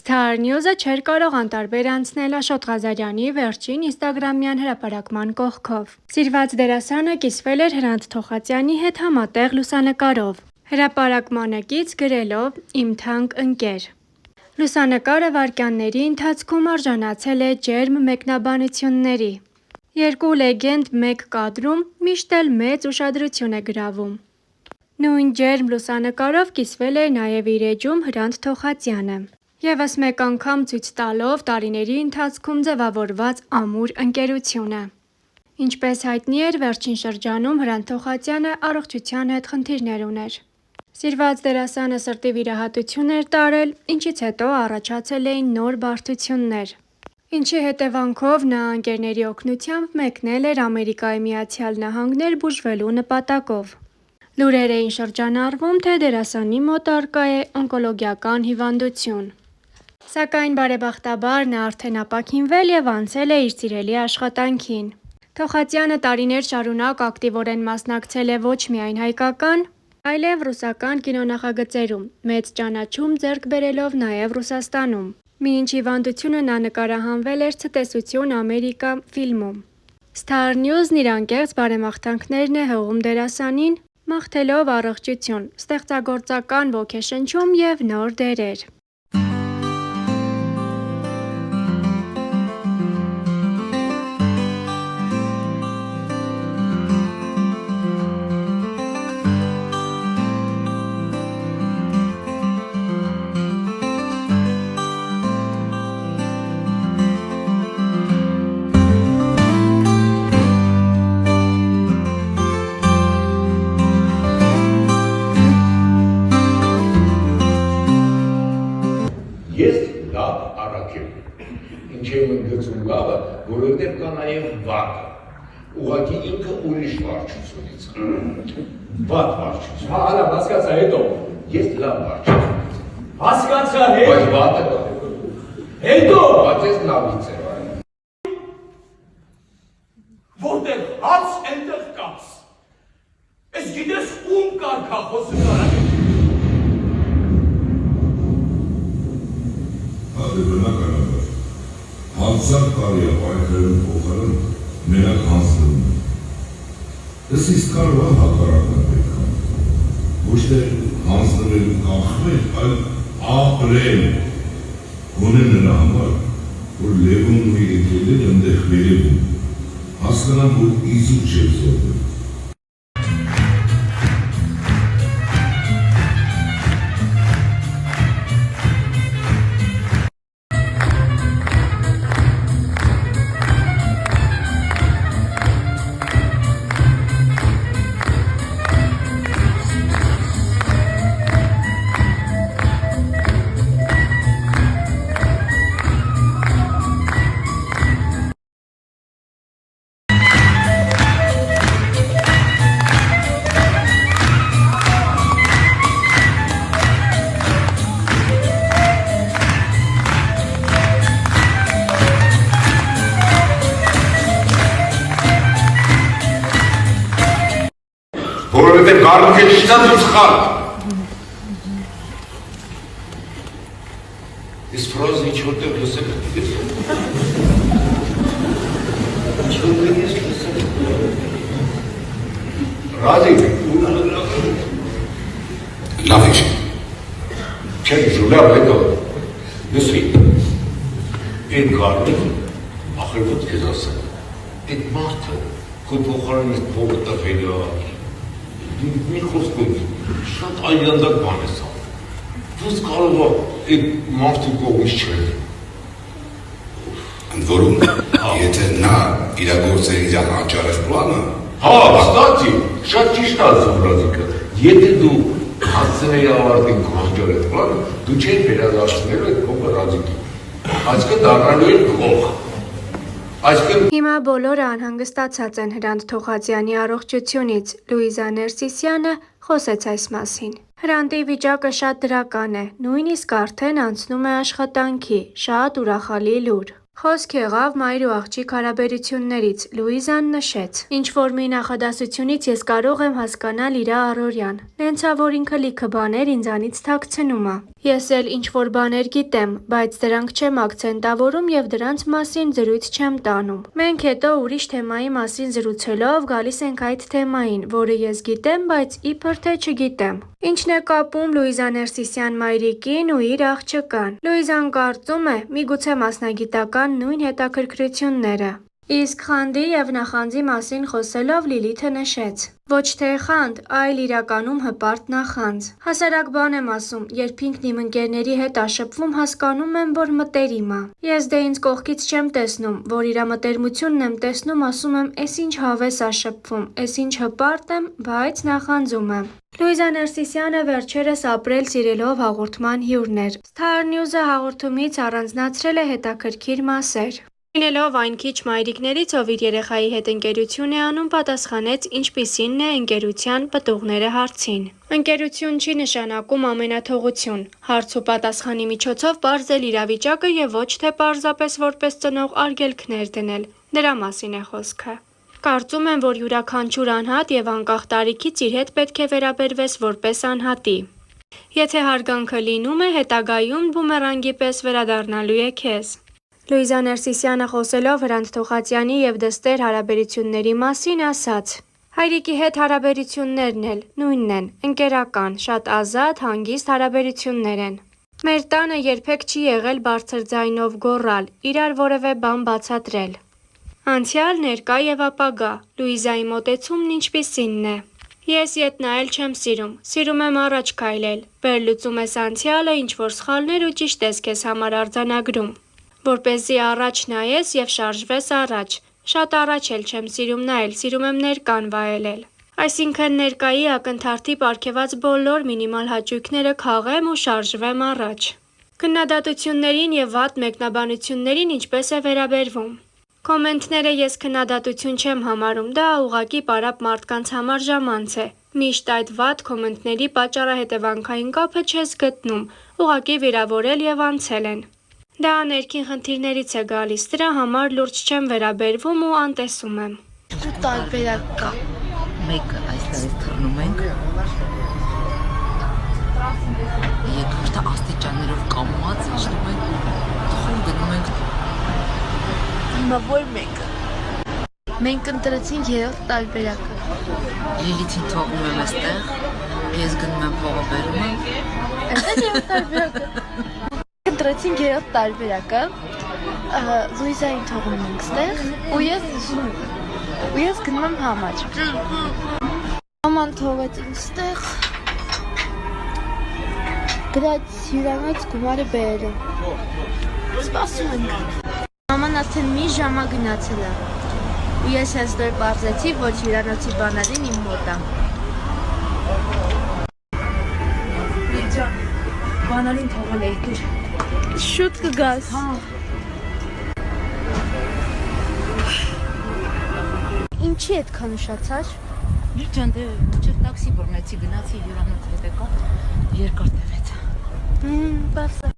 Star News-ը չէր կարող անտարբեր անցնել Աշոտ Ղազարյանի վերջին ինստագրամյան հրապարակման կողքով։ Սիրված դերասանը կիսվել էր Հրանտ Թոխածյանի հետ համատեղ լուսանկարով։ Հրապարակմանը կից գրելով «Իմ թանկ ընկեր»։ Լուսանկարը վայրկյանների ընթացքում արժանացել է ջերմ մեկնաբանությունների։ Երկու լեգենդ մեկ կադրում միշտ էլ մեծ ուշադրություն է գրավում։ Նույն ջերմ լուսանկարով կիսվել էր նաև իր էջում Հրանտ Թոխածյանը։ Եվս մեկ անգամ ցույց տալով տարիների ընթացքում ձևավորված ամուր ընկերությունը։ Ինչպես հայտնի էր, վերջին շրջանում Հրանտ Թոխածյանը առողջության հետ խնդիրներ ուներ։ Սիրված դերասանը սրտի վիրահատություն էր տարել, ինչից հետո առաջացել էին նոր բարդություններ, ինչի հետևանքով նա ընկերների օգնությամբ մեկնել էր Ամերիկայի Միացյալ Նահանգներ բուժվելու նպատակով։ Լուրեր էին շրջանառվում, թե դերասանի մոտ առկա է օնկոլոգիական հիվանդություն։ Սակայն բարեբախտաբար նա արդեն ապաքինվել և անցել է իր սիրելի աշխատանքին։ Թոխածյանը տարիներ շարունակ ակտիվորեն մասնակցել է ոչ միայն հայկական, այլև ռուսական կինոնախագծերում, մեծ ճանաչում ձեռք բերելով նաև Ռուսաստանում։ Մինչ հիվանդությունը նա նկարահանվել էր «Ցտեսություն Ամերիկա» ֆիլմում։ Star News-ն իր անկեղծ բարեմաղթանքներն է հղում դերասանին, մաղթելով առողջություն, ստեղծագործական ոգեշնչում և նոր դերեր։ Ես լավ առակ եմ, ինչ եմ ընդգծում լավը, որովհետև կա նաև վատը, ուղղակի ինքը ուրիշ վարչությունից, վատ վարչություն։ Հա, հալա, հասկացա, հետո։ Ես լավ վարչությունից, Հասկացա, հետո։ բայց վատը կա։ Հետո։ Բայց ես լավից եմ։ Որտեղ հաց, այնտեղ կաց։ Ես գիտես ում կարգախոսը կարակ։ Բնականաբար, հանցակ կարի ապայքրերն փոխարեն մենակ հանձնում են։ Ես իսկ կարող հակառակն պետք է։ Ոչ թե հանձնվել կախվել, այլ ապրել։ Գոնե նրա համար, որ լևուն ու եկելեր ընդեղ վերևում, հասկանամ, որ իզուր չեր զորվել։ Որովհետև կարմուկ է ճիշտած ու սխալ։ Ես ֆրոզն ինչ որտեղ լսել եմ։ Ինչ որտեղ ես լսել եմ։ Ռազիկ, լավ է։ Չեմ ժուլավ հետո։ Լսվի, այդ կարմուկ, ախր ոնց կեզ ասեմ, այդ մարդը, քո փոխարեն այդ փողը տղելի աղակի։ Մի խոսքով շատ այլանդակ բան ես անում։ Ոնց կարող է այդ մարդու կողմից չել։ Ընդ որում, եթե նա իրագործել իր անճարեղ պլանը։ Հա, ստացի, շատ ճիշտ ասում Ռազիկը։ Եթե դու հասցնեի ավարտին քո անճարեղ պլանը, դու չէի վերադարձնելու այդ փողը Ռազիկի։ Այսինքն դառնալու էր գող։ Հիմա բոլորը անհանգստացած են Հրանտ Թոխածյանի առողջությունից։ Լուիզա Ներսիսյանը խոսեց այս մասին։ Հրանտի վիճակը շատ դրական է, նույնիսկ արդեն անցնում է աշխատանքի, շատ ուրախալի լուր։ Խոսք եղավ մայր ու աղջիկ հարաբերություններից, Լուիզան նշեց. «Ինչ-որ մի նախադասությունից ես կարող եմ հասկանալ իրա առօրյան, նենց ա, որ ինքը լիքը բաներ ինձանից թաքցնում ա։ Ես էլ ինչ-որ բաներ գիտեմ, բայց դրանք չեմ ակցենտավորում և դրանց մասին զրույց չեմ տանում։ Մենք հետո ուրիշ թեմայի մասին զրուցելով գալիս ենք այդ թեմային, որը ես գիտեմ, բայց իբր թե չգիտեմ»։ Ինչն է կապում Լուիզա Ներսիսյան մայրիկին ու իր աղջկան։ Լուիզան կարծում է՝ միգուցե մասնագիտական նույն հետաքրքրությունները։ Իսկ խանդի և նախանձի մասին խոսելով Լիլիթը նշեց. «Ոչ թե խանդ, այլ իրականում հպարտ նախանձ։ Հասարակ բան եմ ասում, երբ ինքն իմ ընկերների հետ ա շփվում, հասկանում եմ, որ մտերիմ ա։ Ես դե ինձ կողքից չեմ տեսնում, որ իրա մտերմությունն եմ տեսնում, ասում եմ՝ էս ինչ հավես ա շփվում, էս ինչ հպարտ եմ, բայց նախանձում եմ»։ Լուիզա Ներսիսյանը վերջերս ապրել սիրելով հաղորդման հյուրն էր։ Star News-ը հաղորդումից առանձնացրել է հետաքրքիր մասեր։ Լինելով այն քիչ մայրիկներից, ով իր երեխայի հետ ընկերություն է անում, պատասխանեց ինչպիսին է ընկերության պտուղները հարցին։ Ընկերություն չի նշանակում ամենաթողություն։ Հարց ու պատասխանի միջոցով պարզել իրավիճակը և ոչ թե պարզապես որպես ծնող արգելքներ դնել։ Դրա մասին է խոսքը։ Կարծում եմ, որ յուրաքանչյուր անհատ և անկախ տարիքից իր հետ պետք է վերաբերվես որպես անհատի։ Եթե հարգանքը լինում է, հետագայում բումերանգի պես վերադառնալու է քեզ։ Լուիզա Ներսիսյանը խոսելով Հրանտ Թոխածյանի և դստեր հարաբերությունների մասին ասաց. «Հայրիկի հետ հարաբերություններն էլ նույնն են, ընկերական, շատ ազատ, հանգիստ հարաբերություններ են։ Մեր տանը երբեք չի եղել բարձր ձայնով գոռալ, իրար որևէ բան բացատրել։ Անցյալ, ներկա և ապագա, Լուիզայի մոտեցումն ինչպիսինն է։ Ես ետ նայել չեմ սիրում, սիրում եմ առաջ քայլել, վերլուծում ես անցյալը, ինչ-որ սխալներ ու ճիշտ ես քեզ համար արձանագրում, որպեսզի առաջ նայես և շարժվես առաջ։ Շատ առաջ էլ չեմ սիրում նայել, սիրում եմ ներկան վայելել։ Այսինքն ներկայի ակնթարթի պարգևած բոլոր մինիմալ հաճույքները քաղեմ ու շարժվեմ առաջ։ Քննադատություններին և վատ մեկնաբանություններին ինչպես է վերաբերվում։ Կոմենտները ես քննադատություն չեմ համարում, դա ուղղակի պարապ մարդկանց համար ժամանց է։ Միշտ այդ վատ կոմենտների պատճառահետևանքային կապը չես գտնում, ուղղակի վիրավորել և անցել են։ Դա ներքին խնդիրներից է գալիս, դրա համար լուրջ չեմ վերաբերվում ու անտեսում եմ։ Ու տարբերակ կա։ Մեկը այստեղ թռնում ենք, երկրորդը աստիճաններով կամված իջնում ենք, տխուր գնում ենք։ Հիմա որ մեկը։ Մենք ընտրեցինք երրորդ տարբերակը։ Լիլիթին թողում եմ այստեղ, ես գնում եմ փողը բերում եմ։ Այդ է երրորդ տարբերակը։ Ընտրեցինք երրորդ տարբերակը, Լուիզային թողում ենք ստեղ, ու ես գնում եմ համաճ։ Մաման թողեց ինձ ստեղ, գրած հյուրանոց գումարը բերել։ Սպասում ենք։ Մաման արդեն մի ժամա գնացել է, ու ես հենց դեռ պարզեցի, որ հյուրանոցի բանալին իմ մոտ է։ Լիջան, բանալին թողել էի դուր։ Շուտ կգաս։ Ինչի այդքան ուշացար։ Լիջան, դե մինչև տաքսի բռնեցի, գնացի հյուրանոց հետ եկա, երկար տևեց։ Բարձր։